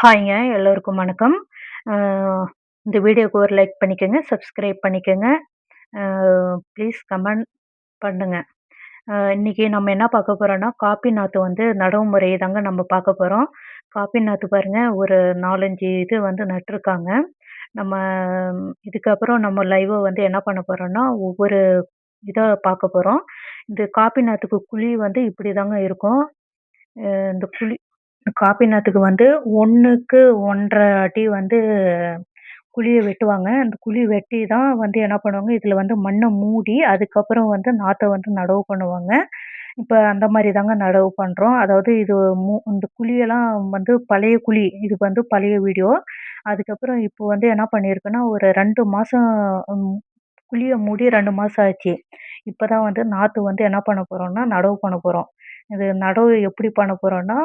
ஹாய்ங்க. எல்லோருக்கும் வணக்கம். அ இந்த வீடியோக்கு ஒரு லைக் பண்ணிக்கங்க. சப்ஸ்கிரைப் பண்ணிக்கங்க. அ ப்ளீஸ் கமெண்ட் பண்ணுங்க. இன்னைக்கு நம்ம என்ன பார்க்க போறோம்னா, காப்பி நாத்து வந்து நடவு முறைய தாங்க நம்ம பார்க்க போறோம். காப்பி நாத்து பாருங்க, ஒரு 4, 5 இது வந்து நட்டுருக்காங்க. நம்ம இதுக்கப்புறம் நம்ம லைவா வந்து என்ன பண்ண போறோம்னா, ஒவ்வொரு இதா பார்க்க போறோம். இந்த காப்பி நாத்துக்கு குழி வந்து இப்படிதாங்க இருக்கும். இந்த குழி காப்பி நாத்துக்கு வந்து 1க்கு 1 1/2 அடி வந்து குழிய வெட்டுவாங்க. அந்த குழி வெட்டி தான் வந்து என்ன பண்ணுவாங்க, இதில வந்து மண்ண மூடி, அதுக்கப்புறம் வந்து நாத்த வந்து நடவு பண்ணுவாங்க. இப்ப அந்த மாரி தாங்க நடவு பண்றோம். அதாவது இது இந்த குழியெல்லாம் வந்து பழைய குழி. இது வந்து பழைய வீடியோ. அதுக்கப்புறம் இப்போ வந்து என்ன பண்ணியிருக்குன்னா, ஒரு 2 மாசம் ம் குழிய மூடி 2 மாசம் ஆச்சு. இப்ப தான் வந்து நாத்து வந்து என்ன பண்ண போறோம்னா, நடவு பண்ண போறோம். இது நடவு எப்படி பண்ண போறோம்னா,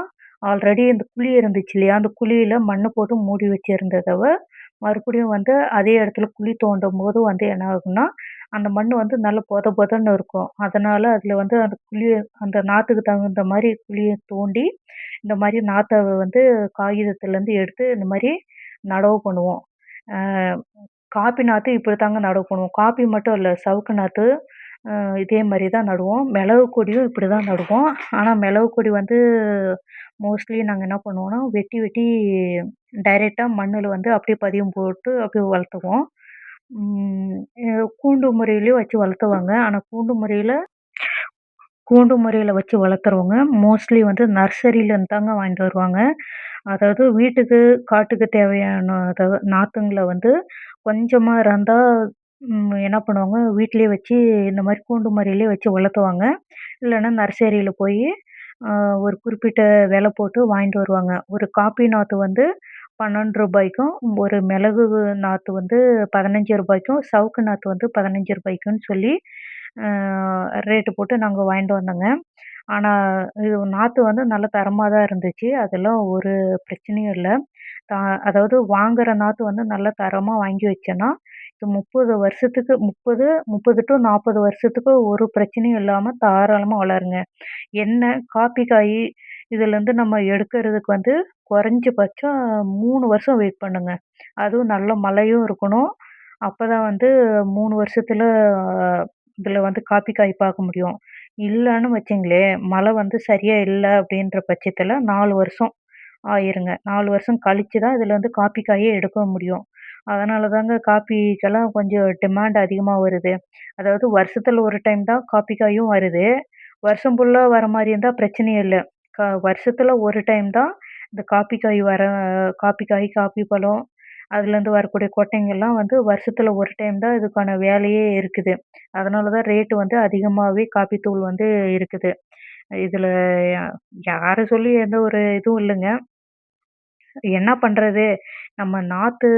ஆல்ரெடி இந்த குழி இருந்துச்சு இல்லையா? அந்த குழியில மண்ணு போட்டு மூடி வச்சிருந்ததவ, மறுபடியும் வந்து அதே இடத்துல குழி தோண்டும்போது வந்து என்ன ஆகும்னா, அந்த மண்ணு வந்து நல்ல பொத பொதன்னு இருக்கும். அதனால அதில வந்து அந்த குழிய அந்த நாத்துக்கு தகுந்த மாரி குழிய தோண்டி, இந்த மாரி நாத்த வந்து காகிதத்துலேருந்து எடுத்து இந்த மாரி நடவு பண்ணுவோம். அ காப்பி நாத்து இப்படித்தாங்க நடவு பண்ணுவோம். காப்பி மட்டும் இல்ல, சவுக்கு நாத்து இதே மாரி தான் நடுவோம். மிளகு கொடியும் இப்படி தான் நடுவோம். ஆனா மிளகு கொடி வந்து மோஸ்ட்லி நாங்க என்ன பண்ணுவோம்னா, வெட்டி வெட்டி டைரக்ட்டா மண்ணுல வந்து அப்படியே பதியம் போட்டு அப்படியே வளர்த்துவோம். ம் கூண்டு முறையிலயும் வச்சு வளர்த்துவாங்க. ஆனா கூண்டு முறையில வச்சு வளர்த்துறவங்க மோஸ்ட்லி வந்து நர்சரியிலருந்து தாங்க வாங்கிட்டு வருவாங்க. அதாவது வீட்டுக்கு, காட்டுக்கு தேவையான நாத்துங்கள வந்து கொஞ்சமா இருந்தா என்ன பண்ணுவாங்க, வீட்லயே வச்சு இந்த மாரி கூண்டு மாரிலயே வச்சு வளர்த்துவாங்க. இல்லன்னா நர்சரியில போயி அ ஒரு குறிப்பிட்ட விலை போட்டு வாங்கிட்டு வருவாங்க. ஒரு காப்பி நாத்து வந்து ரூ. 12க்கும், ஒரு மிளகு நாத்து வந்து ரூ. 15க்கும், சவுக்கு நாத்து வந்து ரூ. 15க்குன்னு சொல்லி அ ரேட்டு போட்டு நாங்க வாங்கிட்டு வந்தோங்க. ஆனா, இது நாத்து வந்து நல்ல தரமா தான் இருந்துச்சு. அதெல்லாம் ஒரு பிரச்சனையும் இல்ல. அ அதாவது வாங்குற நாத்து வந்து நல்ல தரமா வாங்கி வச்சோன்னா, இது 30 வருஷத்துக்கு 30 டூ 40 வருஷத்துக்கு ஒரு பிரச்சனையும் இல்லாம தாராளமா வளருங்க. என்ன காப்பி காய் இதுலேருந்து நம்ம எடுக்கிறதுக்கு வந்து குறைஞ்சபட்சம் 3 வருஷம் வெயிட் பண்ணுங்க. அதுவும் நல்ல மழையும் இருக்கணும். அப்பதான் வந்து 3 வருஷத்துல இதில வந்து காப்பி காய் பார்க்க முடியும். இல்லன்னு வச்சுங்களேன், மழை வந்து சரியா இல்ல அப்படின்ற பட்சத்தில 4 வருஷம் ஆயிருங்க. 4 வருஷம் கழிச்சு தான் இதில வந்து காப்பி காயே எடுக்க முடியும். அதனால தாங்க காப்பிக்கெல்லாம் கொஞ்சம் டிமாண்ட் அதிகமா வருது. அதாவது வருஷத்துல ஒரு டைம் தான் காப்பி காயும் வருது. வருஷம் ஃபுல்லா வர மாரி இருந்தா பிரச்சனையே இல்ல. வருஷத்துல ஒரு டைம் தான் இந்த காப்பி காய் காப்பி காய், காப்பி பழம் அதுலேருந்து வரக்கூடிய கொட்டைங்கள்லாம் வந்து வருஷத்துல ஒரு டைம் தான் இதுக்கான வேலையே இருக்குது. அதனால தான் ரேட் வந்து அதிகமாவே காப்பி தூள் வந்து இருக்குது. இதுல யார சொல்லி எந்த ஒரு இதுவும் இல்லங்க. என்ன பண்றது? நம்ம நாத்து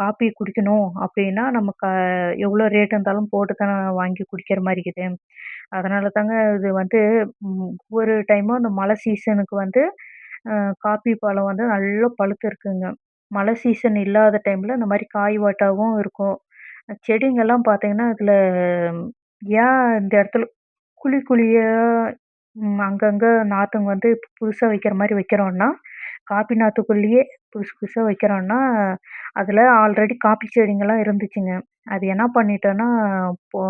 காப்பி குடிக்கணும் அப்டின்னா, நம்ம எவ்ளோ ரேட் இருந்தாலும் போட்டு தான வாங்கி குடிக்கிற மாரி இருக்குது. அதனால தாங்க இது வந்து ஒவ்வொரு டைமும் இந்த மழை சீசனுக்கு வந்து அ காப்பி பழம் வந்து நல்லா பழுத்து இருக்குங்க. மழை சீசன் இல்லாத டைம்ல இந்த மாரி காய் வாட்டாவும் இருக்கும். செடிங்கலாம் பார்த்தீங்கன்னா, இதுல ஏன் இந்த இடத்துல குழி குழியா அங்கங்க நாத்துங்க வந்து புதுசா வைக்கிற மாரி வைக்கிறோம்னா, காப்பி நாத்துக்குள்ளேயே புதுசு புதுசா வைக்கிறோம்னா, அதில ஆல்ரெடி காப்பி செடிங்கலாம் இருந்துச்சுங்க. அது என்ன பண்ணிட்டோன்னா, இப்போ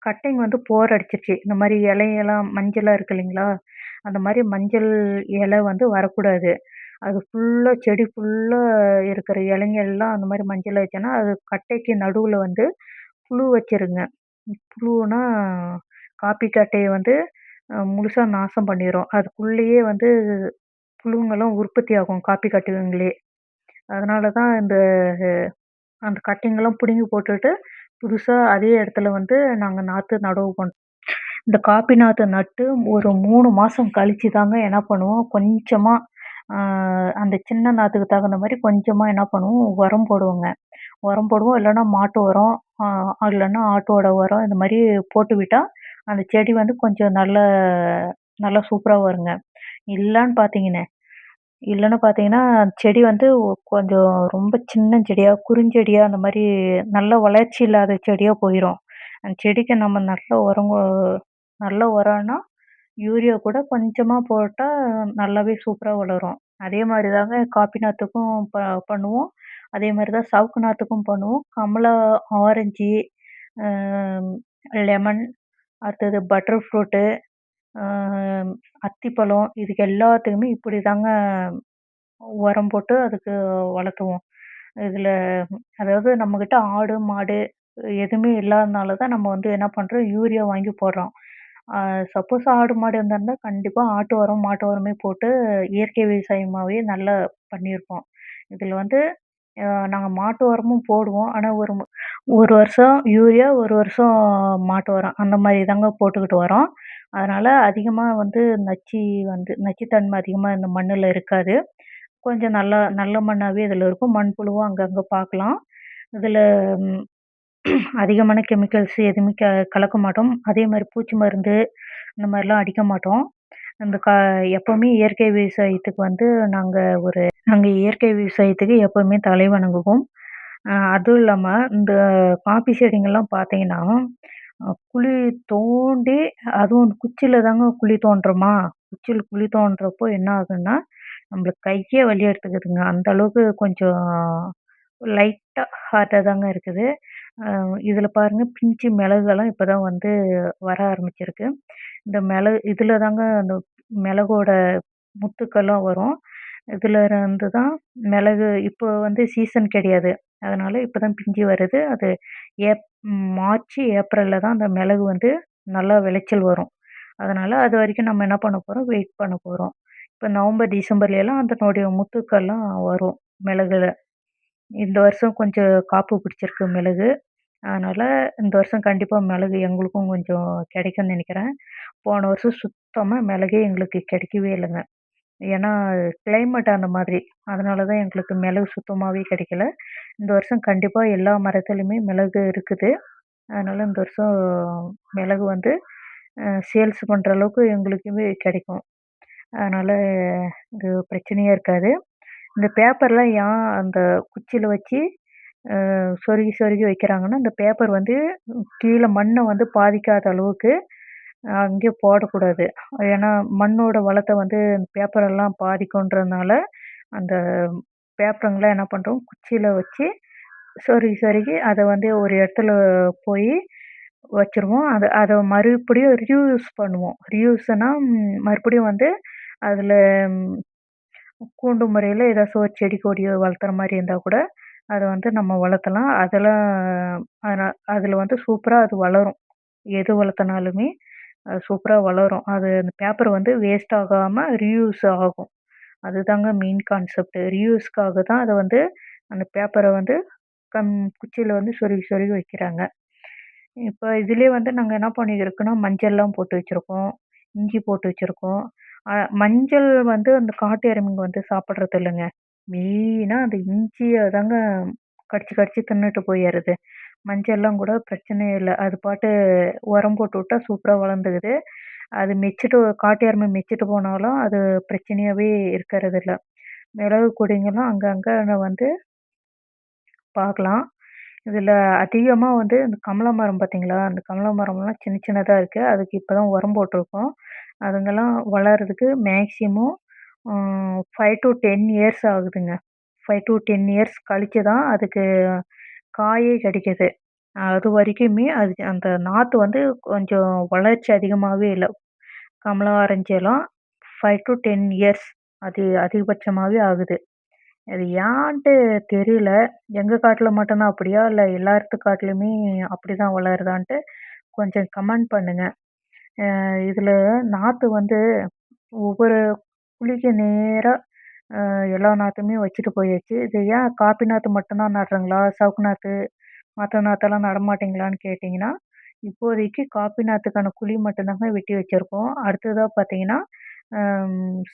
கட்டிங் வந்து போர் அடிச்சிருச்சு. இந்த மாரி இலையெல்லாம் மஞ்சளா இருக்கு இல்லைங்களா? அந்த மாரி மஞ்சள் இலை வந்து வரக்கூடாது. அது ஃபுல்லா செடி ஃபுல்லா இருக்கிற இலைங்க எல்லாம் அந்த மாரி மஞ்சள் ஆயிடுச்சுன்னா, அது கட்டைக்கு நடுவுல வந்து புழு வச்சிருங்க. புழுனா காப்பி கட்டைய வந்து முழுசா நாசம் பண்ணிரும். அதுக்குள்ளேயே வந்து புழுங்களும் உற்பத்தி ஆகும் காப்பி கட்டுகங்களே. அதனால தான் அந்த கட்டிங்கலாம் புடுங்கி போட்டுட்டு, புதுசா அதே இடத்துல வந்து நாங்க நாத்து நடவு பண்றோம். இந்த காப்பி நாத்த நட்டு ஒரு 3 மாசம் கழிச்சு தாங்க என்ன பண்ணுவோம், கொஞ்சமா ஆ அந்த சின்ன நாத்துக்கு தகுந்த மாரி கொஞ்சமா என்ன பண்ணுவோம், உரம் போடுவோங்க. உரம் போடுவோம், இல்லன்னா மாட்டு உரம், இல்லன்னா ஆட்டோட உரம் இந்த மாரி போட்டு விட்டா, அந்த செடி வந்து கொஞ்சம் நல்லா சூப்பரா வருங்க. இல்லன்னு பார்த்தீங்கன்னு இல்லன்னு பார்த்தீங்கன்னா, செடி வந்து கொஞ்சம் ரொம்ப சின்ன செடியா, குறுஞ்செடியா அந்த மாரி நல்ல வளர்ச்சி இல்லாத செடியா போயிரும். அந்த செடிக்கு நம்ம நல்ல உரம்னா, யூரியா கூட கொஞ்சமா போட்டா நல்லாவே சூப்பரா வளரும். அதே மாரி தாங்க காப்பி நாத்துக்கும் பண்ணுவோம். அதே மாரி தான் சவுக்கு நாத்துக்கும் பண்ணுவோம். கமலா, ஆரஞ்சு, அ லெமன், அடுத்தது பட்டர் ஃப்ரூட்டு, அ அத்திப்பழம் இதுக்கு எல்லாத்துக்குமே இப்படிதாங்க உரம் போட்டு அதுக்கு வளர்த்துவோம். இதில அதாவது நம்மகிட்ட ஆடு, மாடு எதுவுமே இல்லாதனால தான் நம்ம வந்து என்ன பண்றோம், யூரியா வாங்கி போடுறோம். ஆ சப்போஸ் ஆடு, மாடு இருந்திருந்தா கண்டிப்பா ஆட்டு உரம், மாட்டு உரமே போட்டு இயற்கை விவசாயமாவே நல்லா பண்ணியிருப்போம். இதில வந்து நாங்க மாட்டு உரமும் போடுவோம். ஆனா ஒரு வருஷம் யூரியா, ஒரு வருஷம் மாட்டு உரம் அந்த மாரி தாங்க போட்டுக்கிட்டு வரோம். அதனால அதிகமா வந்து நச்சுத்தன்மை அதிகமா இந்த மண்ணுல இருக்காது. கொஞ்சம் நல்லா நல்ல மண்ணாவே இதில இருக்கும். மண்புழுவும் அங்கங்க பார்க்கலாம். இதில ம் அதிகமான கெமிக்கல்ஸ் எதுவுமே கலக்க மாட்டோம். அதே மாரி பூச்சி மருந்து இந்த மாரிலாம் அடிக்க மாட்டோம். இந்த எப்பவுமே இயற்கை விவசாயத்துக்கு வந்து நாங்க நாங்க இயற்கை விவசாயத்துக்கு எப்பவுமே தலை வணங்குவோம். அதுவும் இல்லாம இந்த காப்பி செடிங்கலாம் பார்த்தீங்கன்னா, குழி தோண்டி அதுவும் அந்த குச்சில தாங்க குழி தோண்டுறோமா, குச்சில குழி தோண்டுறப்போ என்ன ஆகுதுன்னா, நம்மளுக்கு கையே வலி எடுத்துக்குதுங்க. அந்த அளவுக்கு கொஞ்சம் லைட்டா ஹார்டா தாங்க இருக்குது. அ இதில பாருங்க பிஞ்சு மிளகுலாம் இப்ப தான் வந்து வர ஆரம்பிச்சிருக்கு. இந்த இதில தாங்க அந்த மிளகோட முத்துக்கள்லாம் வரும். இதில இருந்து தான் மிளகு இப்போ வந்து சீசன் கிடையாது. அதனால இப்ப தான் பிஞ்சு வருது. அது ஏப் மார்ச், ஏப்ரல்ல தான் அந்த மிளகு வந்து நல்லா விளைச்சல் வரும். அதனால அதுவரைக்கும் நம்ம என்ன பண்ண போறோம், வெயிட் பண்ண போறோம். இப்ப நவம்பர், டிசம்பர்லலாம் அதனுடைய முத்துக்கள்லாம் வரும் மிளகுல. இந்த வருஷம் கொஞ்சம் காப்பு பிடிச்சிருக்கு மிளகு. அதனால இந்த வருஷம் கண்டிப்பா மிளகு எங்களுக்கும் கொஞ்சம் கிடைக்கும்னு நெனைக்கிறேன். போன வருஷம் சுத்தமா மிளகே எங்களுக்கு கிடைக்கவே இல்லங்க. ஏன்னா கிளைமேட் அந்த மாதிரி. அதனால தான் எங்களுக்கு மிளகு சுத்தமாவே கிடைக்கல. இந்த வருஷம் கண்டிப்பா எல்லா மரத்துலயுமே மிளகு இருக்குது. அதனால இந்த வருஷம் மிளகு வந்து சேல்ஸ் பண்ற அளவுக்கு எங்களுக்குமே கிடைக்கும். அதனால இது பிரச்சனையே இருக்காது. இந்த பேப்பர்லாம் ஏன் அந்த குச்சியில வச்சு சொருகி சொருகி வைக்கிறாங்கன்னா, இந்த பேப்பர் வந்து கீழ மண்ண வந்து பாதிக்காத அளவுக்கு அங்கேயே போடக்கூடாது. ஏன்னா மண்ணோட வளத்த வந்து பேப்பர் எல்லாம் பாதிக்குன்றதுனால, அந்த பேப்பருங்கலாம் என்ன பண்றோம், குச்சியில வச்சு சொருகி சொருகி அத வந்து ஒரு இடத்துல போயி வச்சுருவோம். அத அத மறுபடியும் ரீயூஸ் பண்ணுவோம். ரீயூஸ்ன்னா மறுபடியும் வந்து அதில கூண்டு முறையில ஏதாச்சும் ஒரு செடி கொடியோ வளர்த்துற மாரி இருந்தா கூட, அத வந்து நம்ம வளர்த்தலாம். அதெல்லாம் அதில வந்து சூப்பரா அது வளரும். எது வளர்த்தனாலுமே அது சூப்பரா வளரும். அந்த பேப்பர் வந்து வேஸ்ட் ஆகாம ரீயூஸ் ஆகும். அதுதாங்க மெயின் கான்செப்ட். ரீயூஸ்க்காக தான் அத வந்து அந்த பேப்பர வந்து கம் குச்சியில வந்து சொருகி சொருகி வைக்கிறாங்க. இப்ப இதிலயே வந்து நாங்க என்ன பண்ணியிருக்கோன்னா, மஞ்சள்லாம் போட்டு வச்சிருக்கோம். இஞ்சி போட்டு வச்சிருக்கோம். அ மஞ்சள் வந்து அந்த காட்டு எருமைங்க வந்து சாப்பிடுறது இல்லங்க. மெயினா அந்த இஞ்சிய தாங்க கடிச்சு கடிச்சு தின்னுட்டு போயிறது. மஞ்சள்லாம் கூட பிரச்சனையே இல்ல. அது பாட்டு உரம் போட்டு விட்டா சூப்பரா வளர்ந்துக்குது. அது காட்டு எருமை மெச்சுட்டு போனாலும் அது பிரச்சனையாவே இருக்கிறதில்ல. மிளகு கொடிங்கலாம் அங்கங்க வந்து பார்க்கலாம். இதில அதிகமா வந்து இந்த கமலா மரம் பார்த்தீங்களா? அந்த கமலா மரம்லாம் சின்ன சின்னதா இருக்கு. அதுக்கு இப்ப தான் உரம் போட்டுருக்கோம். அதுங்கலாம் வளர்றதுக்கு மேக்ஸிமம் 5 டூ 10 இயர்ஸ் ஆகுதுங்க. 5 டூ 10 இயர்ஸ் கழிச்சு தான் அதுக்கு காயே கிடைக்குது. அதுவரைக்குமே அந்த நாத்து வந்து கொஞ்சம் வளர்ச்சி அதிகமாவே இல்ல. கமலா, ஆரஞ்சு எல்லாம் 5 டூ 10 இயர்ஸ் அதிகபட்சமாவே ஆகுது. அது ஏன்ட்டு தெரியல. எங்க காட்டுல மட்டும் தான் அப்படியா? இல்ல எல்லார்த்து காட்டுலயுமே அப்படிதான் வளருதான்ட்டு கொஞ்சம் கமெண்ட் பண்ணுங்க. இதுல நாத்து வந்து ஒவ்வொரு குழிக்கு நேரா எல்லா நாத்துமே வச்சுட்டு போயாச்சு. இது ஏன் காப்பி நாத்து மட்டும் தான் நடுறீங்களா? சவுக்கு நாத்து, மத்த நாத்தெல்லாம் நடமாட்டீங்களான்னு கேட்டீங்கன்னா, இப்போதைக்கு காப்பி நாத்துக்கான குழி மட்டும் தாங்க வெட்டி வச்சிருக்கோம். அடுத்ததா பார்த்தீங்கன்னா,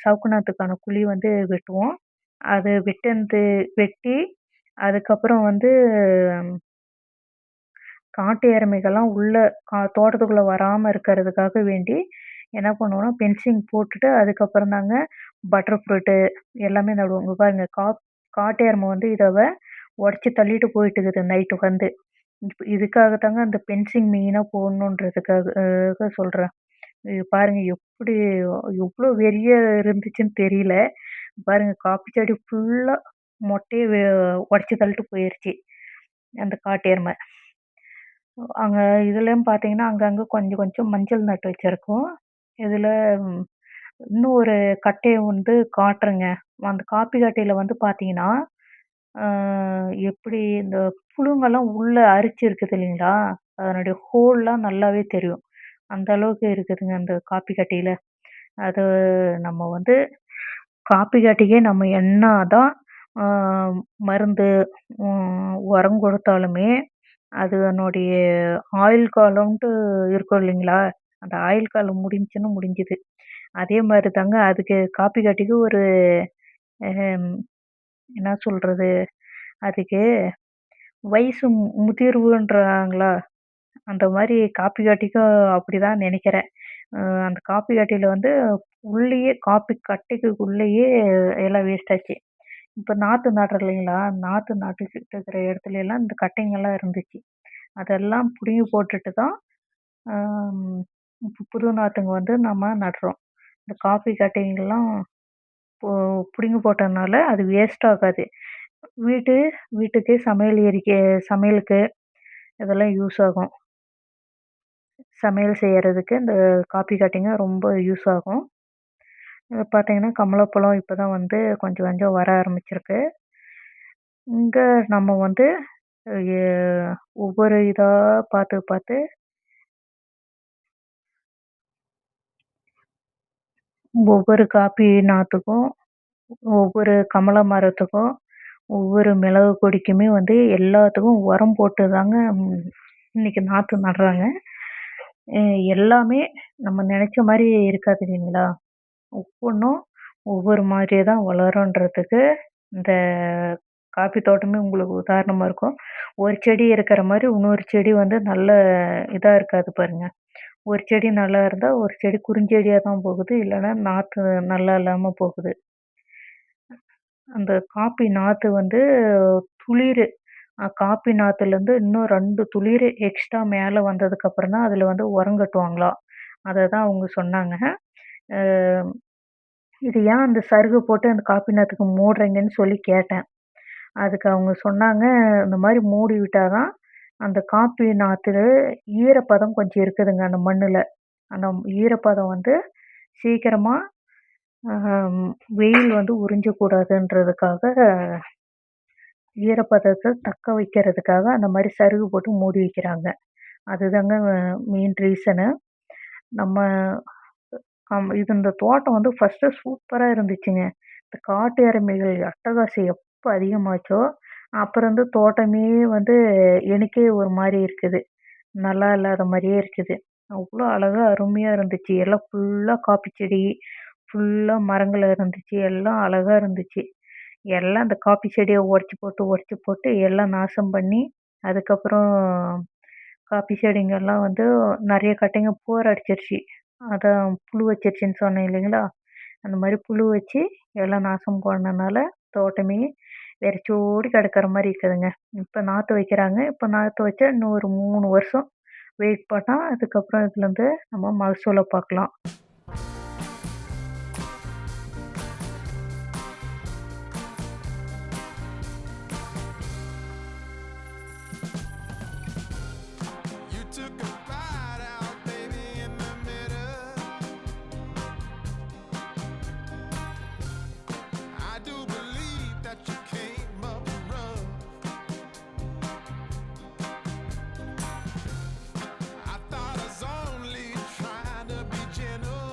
சவுக்கு நாத்துக்கான குழி வந்து வெட்டுவோம். அது வெட்டி, அதுக்கப்புறம் வந்து காட்டு எருமைகள்லாம் உள்ள தோட்டத்துக்குள்ள வராம இருக்கிறதுக்காக வேண்டி, என்ன பண்ணுவோம்னா, ஃபென்சிங் போட்டுட்டு, அதுக்கப்புறம் தாங்க பட்டர் ஃப்ரூட்டு எல்லாமே நடுவோம். இங்க பாருங்க காட்டு எருமை வந்து உடைச்சு தள்ளிட்டு போயிட்டுருக்குது நைட்டு வந்து. இதுக்காக தாங்க அந்த ஃபென்சிங் மெயினா போடணுன்றதுக்காக சொல்றேன். இது பாருங்க எப்படி எவ்ளோ வெறியா இருந்துச்சுன்னு தெரியல. பாருங்க காப்பி செடி ஃபுல்லா மொட்டைய உடைச்சு தள்ளிட்டு போயிருச்சு. அந்த காட்டு எரும. அங்க இதுலயும் பார்த்தீங்கன்னா, அங்கங்க கொஞ்சம் கொஞ்சம் மஞ்சள் நட்டு வச்சிருக்கோம். இதுல ம் இன்னும் ஒரு கட்டைய வந்து காட்டுறேங்க. அந்த காப்பி கட்டையில வந்து பார்த்தீங்கன்னா, ஆ எப்படி இந்த புழுங்கெல்லாம் உள்ள அரிச்சு இருக்குது இல்லைங்களா? அதனுடைய ஹோல்லாம் நல்லாவே தெரியும். அந்த அளவுக்கு இருக்குதுங்க அந்த காப்பி கட்டையில. அது நம்ம வந்து காப்பி கட்டைக்கே நம்ம என்னாதான் ஆ மருந்து, உரம் கொடுத்தாலுமே, அதனுடைய ஆயுள் காலம்ன்ட்டு இருக்கும் இல்லைங்களா? அந்த ஆயுள் காலம் முடிஞ்சுன்னா முடிஞ்சுது. அதே மாரி தாங்க அதுக்கு காப்பி கட்டைக்கு ஒரு அம் என்ன சொல்றது? அதுக்கு வயசு முதிர்வுன்றாங்களா? அந்த மாரி காப்பி கட்டைக்கும் அப்படிதான் நெனைக்கிறேன். அ அந்த காப்பி கட்டையில வந்து உள்ளயே காப்பி கட்டைக்கு உள்ளயே எல்லாம் வேஸ்ட் ஆச்சு. இப்ப நாத்து நடுறோம் இல்லைங்களா? நாத்து நட்டுக்கிட்டு இருக்கிற இடத்துலலாம் இந்த கட்டைங்கலாம் இருந்துச்சு. அதெல்லாம் புடுங்கி போட்டுட்டு தான் ஆம் புது நாத்துங்க வந்து நம்ம நடுறோம். இந்த காஃபி கட்டைங்கலாம் இப்போ புடுங்கி போட்டதுனால அது வேஸ்ட் ஆகாது. வீட்டு வீட்டுக்கு சமையல் சமையலுக்கு இதெல்லாம் யூஸ் ஆகும். சமையல் செய்யறதுக்கு இந்த காப்பி கட்டைங்க ரொம்ப யூஸ் ஆகும். பார்த்தீங்கன்னா, கமலாப்பழம் இப்ப தான் வந்து கொஞ்சம் கொஞ்சம் வர ஆரம்பிச்சிருக்கு. இங்க நம்ம வந்து எ ஒவ்வொரு இதா பார்த்து பார்த்து ஒவ்வொரு காப்பி நாத்துக்கும், ஒவ்வொரு கமலா மரத்துக்கும், ஒவ்வொரு மிளகு கொடிக்குமே வந்து எல்லாத்துக்கும் உரம் போட்டு தாங்க இன்னைக்கு நாத்து நடுறாங்க. அ எல்லாமே நம்ம நெனைச்ச மாரி இருக்காது இல்லைங்களா? ஒவ்வொன்னும் ஒவ்வொரு மாதிரியே தான் வளருன்றதுக்கு இந்த காப்பி தோட்டமே உங்களுக்கு உதாரணமா இருக்கும். ஒரு செடி இருக்கிற மாரி இன்னொரு செடி வந்து நல்ல இதா இருக்காது பாருங்க. ஒரு செடி நல்லா இருந்தா, ஒரு செடி குறுஞ்செடியா தான் போகுது. இல்லன்னா நாத்து நல்லா இல்லாம போகுது. அந்த காப்பி நாத்து வந்து துளிரு காப்பி நாத்துலேருந்து இன்னும் 2 துளிரு எக்ஸ்ட்ரா மேல வந்ததுக்கப்புறம் தான் அதில வந்து உரம் கட்டுவாங்களாம். அத தான் அவங்க சொன்னாங்க. அ இது ஏன் அந்த சருகு போட்டு அந்த காப்பி நாத்துக்கு மூடுறீங்கன்னு சொல்லி கேட்டேன். அதுக்கு அவங்க சொன்னாங்க, இந்த மாரி மூடி விட்டா தான் அந்த காப்பி நாத்துல ஈரப்பதம் கொஞ்சம் இருக்குதுங்க அந்த மண்ணுல. அந்த ஈரப்பதம் வந்து சீக்கிரமா வெயில் வந்து உறிஞ்சக்கூடாதுன்றதுக்காக, ஈரப்பதத்த தக்க வைக்கிறதுக்காக அந்த மாரி சருகு போட்டு மூடி வைக்கிறாங்க. அதுதாங்க மெயின் ரீசனு. நம்ம இது இந்த தோட்டம் வந்து ஃபர்ஸ்ட்டு சூப்பரா இருந்துச்சுங்க. இந்த காட்டு எருமைகள் அட்டகாசம் எப்ப அதிகமாச்சோ, அப்புறம் வந்து தோட்டமே வந்து எனக்கே ஒரு மாரி இருக்குது. நல்லா இல்லாத மாரியே இருக்குது. அவ்ளோ அழகா அருமையா இருந்துச்சு. எல்லாம் ஃபுல்லா காப்பி செடி, ஃபுல்லா மரங்கள் இருந்துச்சு. எல்லாம் அழகா இருந்துச்சு. எல்லாம் அந்த காப்பி செடிய உடைச்சு போட்டு எல்லாம் நாசம் பண்ணி, அதுக்கப்புறம் காப்பி செடிங்கலாம் வந்து நெறைய கட்டைங்க போர் அடிச்சிருச்சு. அதான் புழு வச்சிருச்சுன்னு சொன்னேன் இல்லைங்களா? அந்த மாரி புழு வச்சு எல்லாம் நாசம் பண்ணனால தோட்டமே வெறிச்சோடி கிடக்குற மாரி இருக்குதுங்க. இப்ப நாத்து வைக்கிறாங்க. இப்ப நாத்து வச்சா இன்னும் ஒரு 3 வருஷம் வெயிட் பண்ணா, அதுக்கப்புறம் இதுலருந்து நம்ம மகசூல பார்க்கலாம். You took a bite out, baby, in the middle. I do believe that you came up rough. I thought I was only trying to be gentle.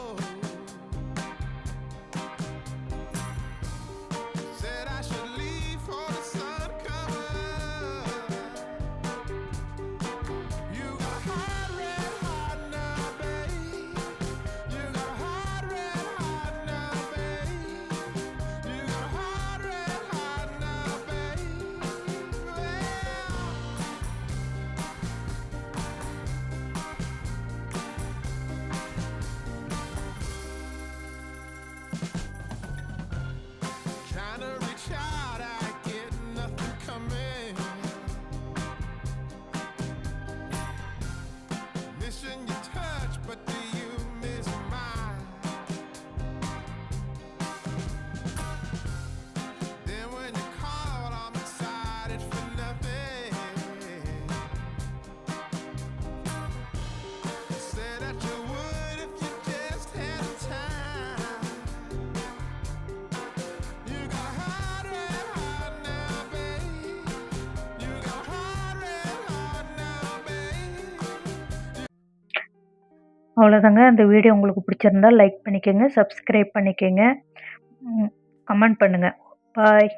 அவ்வளோதாங்க. அந்த வீடியோ உங்களுக்கு பிடிச்சிருந்தா லைக் பண்ணிக்கங்க, சப்ஸ்கிரைப் பண்ணிக்கங்க, ம் கமெண்ட் பண்ணுங்க. பாய்.